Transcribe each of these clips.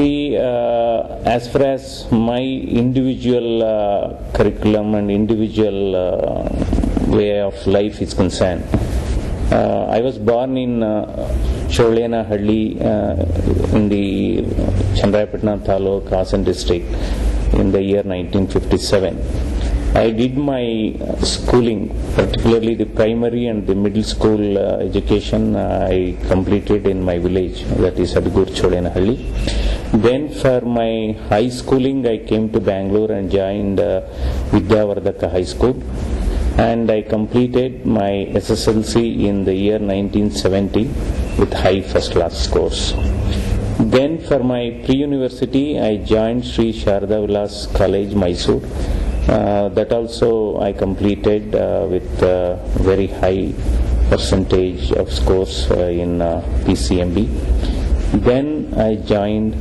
See, as far as my individual curriculum and individual way of life is concerned, I was born in Chollenahalli in the Chandrayapatna Taluk, Hassan district in the year 1957. I did my schooling, particularly the primary and the middle school education, I completed in my village, that is Adigur Chollenahalli. Then for my high schooling, I came to Bangalore and joined Vidyavardhaka High School. And I completed my SSLC in the year 1970 with high first class scores. Then for my pre-university, I joined Sri Sharda Vilas College, Mysore. That also I completed with very high percentage of scores in PCMB. Then I joined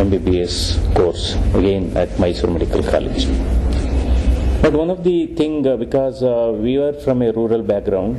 MBBS course again at Mysore Medical College. But one of the things, because we were from a rural background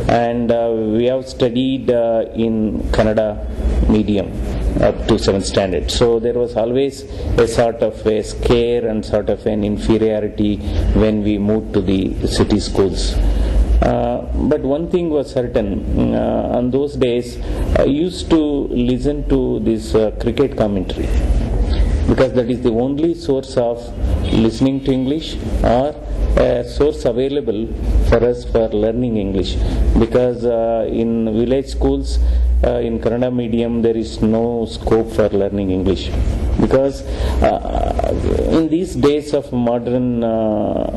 and we have studied in Kannada medium up to 7th standard. So there was always a sort of a scare and sort of an inferiority when we moved to the city schools. But one thing was certain, on those days I used to listen to this cricket commentary, because that is the only source of listening to English or a source available for us for learning English. Because in village schools, in Kannada medium, there is no scope for learning English. Because in these days of modern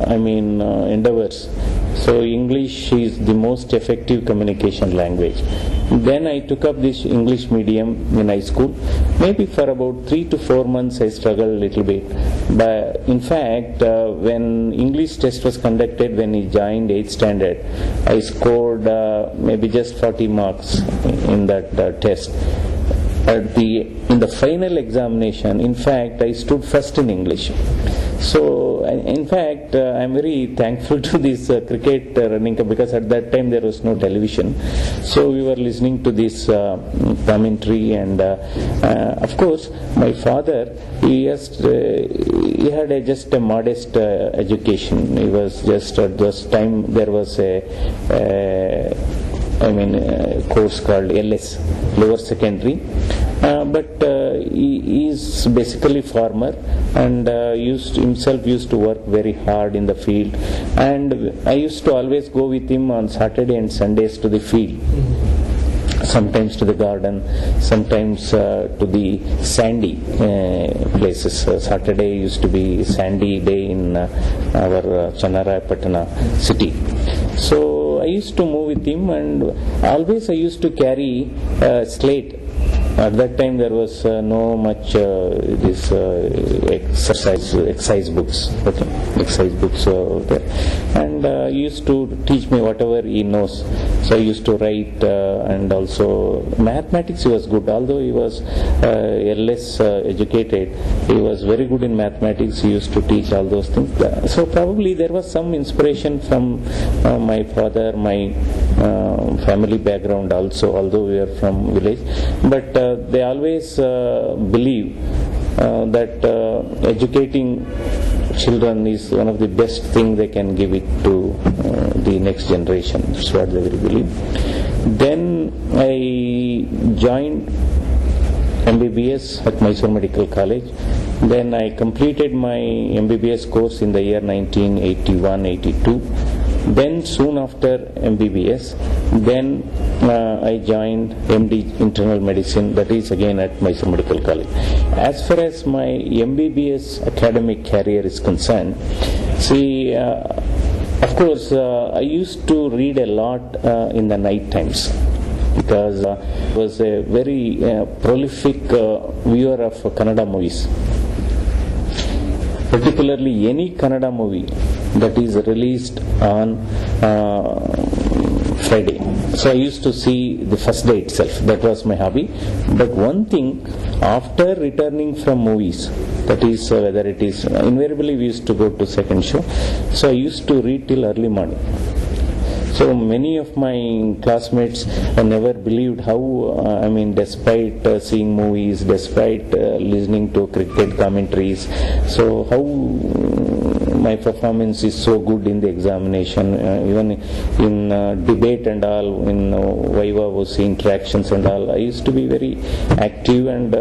endeavors, so English is the most effective communication language. Then I took up this English medium in high school. Maybe for about 3 to 4 months I struggled a little bit. But in fact, when English test was conducted when I joined 8th standard, I scored maybe just 40 marks in that test. In the final examination, in fact, I stood first in English. So, in fact, I am very thankful to this cricket running, because at that time there was no television. So we were listening to this commentary, and of course, my father, he had just a modest education. He was just at this time there was a course called LS, lower secondary. But he is basically farmer, and himself used to work very hard in the field, and I used to always go with him on Saturday and Sundays to the field, sometimes to the garden, sometimes to the sandy places. Saturday used to be sandy day in our Chandrayapatna city. So I used to move with him, and always I used to carry slate. At that time there was no much this exercise books, there. And he used to teach me whatever he knows. So I used to write, and also mathematics he was good. Although he was less educated, he was very good in mathematics. He used to teach all those things. So probably there was some inspiration from my father, my family background also, although we are from village. But they always believe that educating children is one of the best things they can give it to the next generation. That's what they will believe. Then I joined MBBS at Mysore Medical College. Then I completed my MBBS course in the year 1981-82. Then soon after MBBS, then I joined MD Internal Medicine, that is again at Mysore Medical College. As far as my MBBS academic career is concerned, see, of course, I used to read a lot in the night times, because I was a very prolific viewer of Kannada movies. Particularly any Kannada movie that is released on Friday. So I used to see the first day itself. That was my hobby. But one thing, after returning from movies, that is whether it is, invariably we used to go to second show. So I used to read till early morning. So many of my classmates never believed how, despite seeing movies, despite listening to cricket commentaries, so how my performance is so good in the examination, even in debate and all, in Viva was interactions and all. I used to be very active and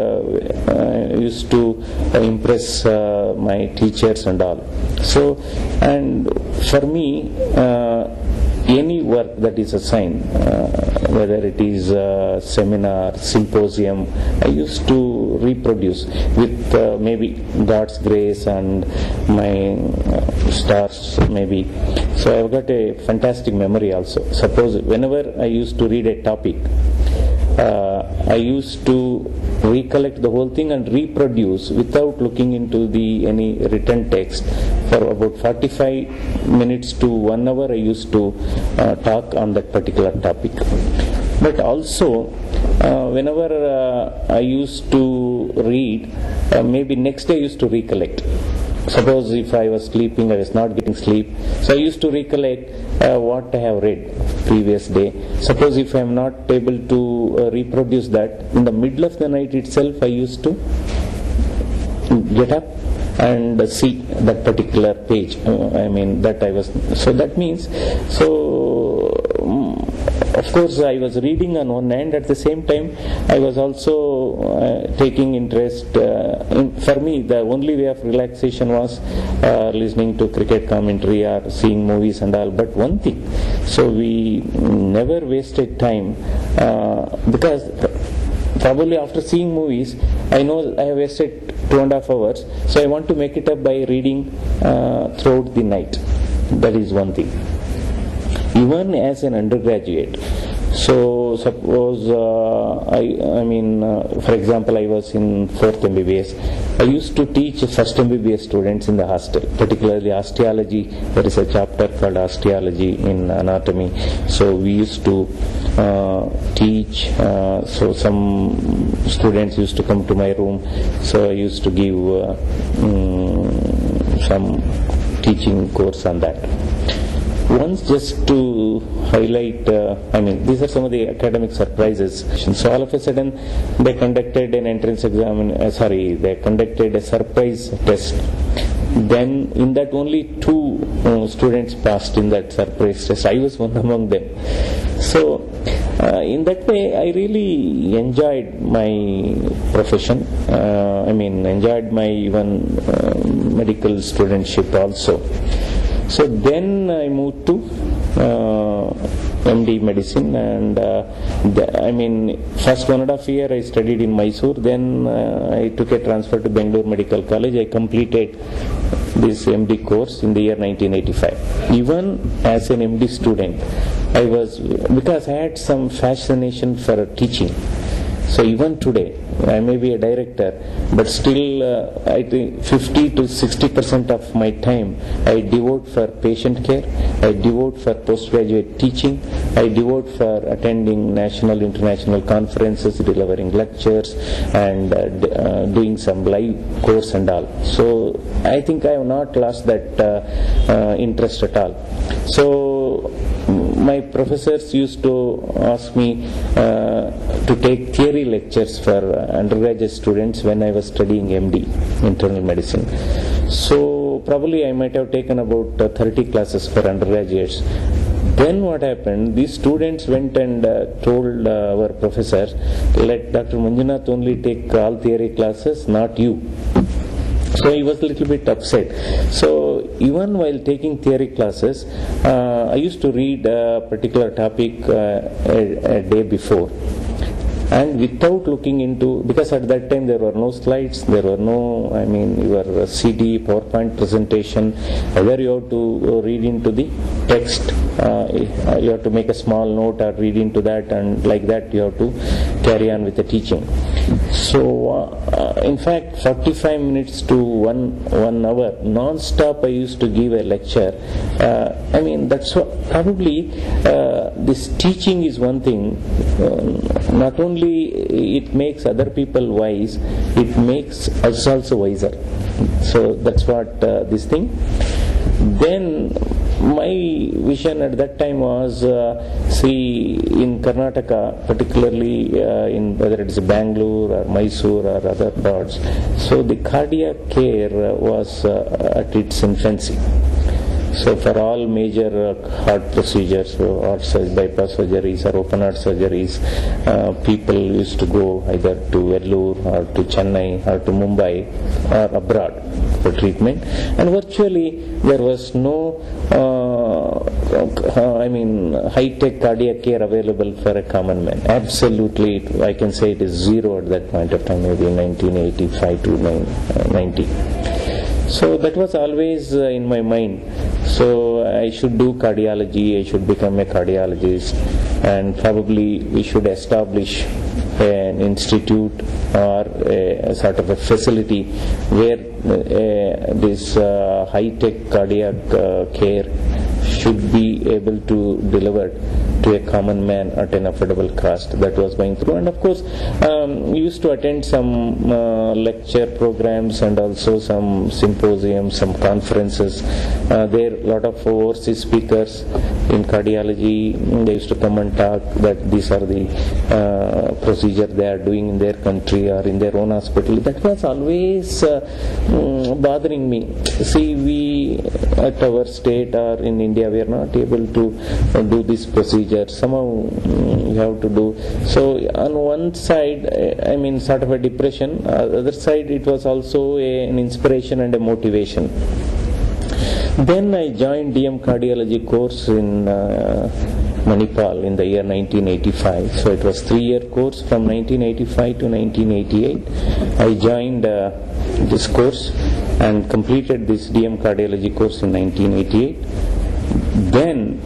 used to impress my teachers and all. So, and for me, any work that is assigned, whether it is a seminar, symposium, I used to reproduce with maybe God's grace and my stars maybe. So I've got a fantastic memory also. Suppose whenever I used to read a topic, I used to recollect the whole thing and reproduce without looking into any written text. For about 45 minutes to 1 hour I used to talk on that particular topic. But also whenever I used to read, maybe next day I used to recollect. Suppose if I was sleeping, I was not getting sleep, so I used to recollect what I have read previous day. Suppose if I am not able to reproduce that, in the middle of the night itself I used to get up and see that particular page. That I was, so that means, so of course I was reading on one hand, at the same time I was also taking interest for me the only way of relaxation was listening to cricket commentary or seeing movies and all. But one thing, so we never wasted time because probably after seeing movies I know I have wasted 2.5 hours, so I want to make it up by reading throughout the night. That is one thing. Even as an undergraduate, so suppose for example I was in 4th MBBS, I used to teach 1st MBBS students in the hostel, particularly osteology. There is a chapter called osteology in anatomy, so we used to teach, so some students used to come to my room, so I used to give some teaching course on that. Once, just to highlight, these are some of the academic surprises. So all of a sudden they conducted an entrance exam, they conducted a surprise test. Then in that only 2 students passed in that surprise test. I was one among them. So in that way I really enjoyed my profession, enjoyed my even medical studentship also. So then I moved to MD medicine, and first 1.5 years I studied in Mysore, then I took a transfer to Bangalore Medical College. I completed this MD course in the year 1985. Even as an MD student, because I had some fascination for teaching. So even today, I may be a director, but still I think 50 to 60% of my time I devote for patient care, I devote for postgraduate teaching, I devote for attending national, international conferences, delivering lectures, and doing some live course and all. So I think I have not lost that interest at all. So my professors used to ask me to take theory lectures for undergraduate students when I was studying MD, internal medicine. So probably I might have taken about 30 classes for undergraduates. Then what happened, these students went and told our professor, let Dr. Manjunath only take all theory classes, not you. So he was a little bit upset. So even while taking theory classes, I used to read a particular topic a day before. And without looking into, because at that time there were no slides, there were no, your CD, PowerPoint presentation, whether you have to read into the text, you have to make a small note or read into that, and like that you have to carry on with the teaching. So in fact 45 minutes to one hour non-stop I used to give a lecture. That's what, probably this teaching is one thing, not only it makes other people wise, it makes us also wiser. So that's what this thing. Then my vision at that time was, see, in Karnataka, particularly in whether it is Bangalore or Mysore or other parts, so the cardiac care was at its infancy. So for all major heart procedures, heart bypass surgeries or open heart surgeries, people used to go either to Vellore or to Chennai or to Mumbai or abroad for treatment, and virtually there was no high-tech cardiac care available for a common man. Absolutely, I can say it is zero at that point of time, maybe 1985 to 90. So that was always in my mind. So I should do cardiology, I should become a cardiologist, and probably we should establish an institute or a sort of a facility where this high-tech cardiac care should be able to deliver to a common man at an affordable cost. That was going through, and of course we used to attend some lecture programs and also some symposiums, some conferences. There a lot of overseas speakers in cardiology, they used to come and talk that these are the procedures they are doing in their country or in their own hospital. That was always bothering me. See, we at our state or in India, we are not able to do this procedure. Somehow we have to do. So on one side, sort of a depression. Other side, it was also an inspiration and a motivation. Then I joined DM cardiology course in Manipal in the year 1985. So it was 3-year course from 1985 to 1988. I joined this course and completed this DM cardiology course in 1988. Then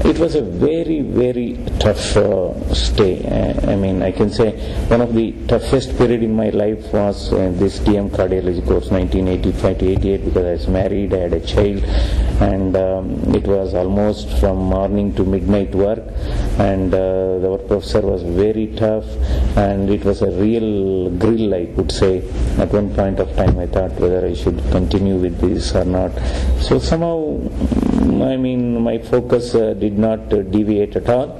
it was a very, very tough stay. I can say one of the toughest period in my life was this DM cardiology course, 1985 to 88, because I was married, I had a child, and it was almost from morning to midnight work, and our professor was very tough, and it was a real grill, I could say. At one point of time I thought whether I should continue with this or not. So somehow, my focus did not deviate at all,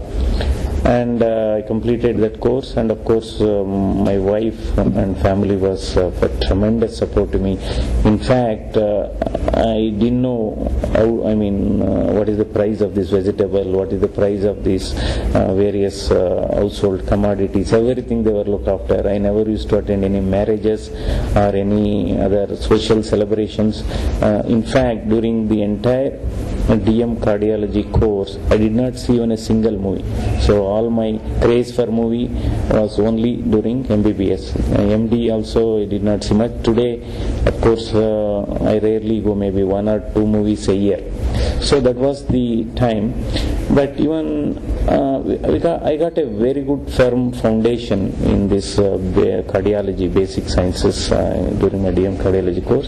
and I completed that course, and of course my wife and family was a tremendous support to me. In fact, I didn't know how, what is the price of this vegetable, what is the price of these various household commodities, everything they were looked after. I never used to attend any marriages or any other social celebrations. In fact, during the entire DM cardiology course, I did not see even a single movie. So all my craze for movie was only during MBBS. MD also I did not see much. Today, of course, I rarely go, maybe 1 or 2 movies a year. So that was the time. But even I got a very good firm foundation in this cardiology, basic sciences during my DM cardiology course.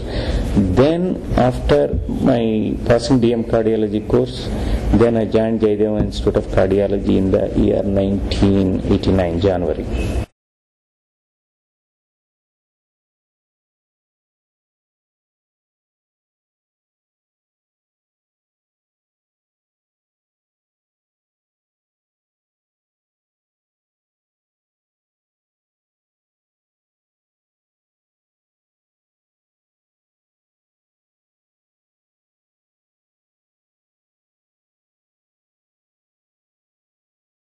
Then after my passing DM cardiology course, then I joined Jayadeva Institute of Cardiology in the year 1989, January.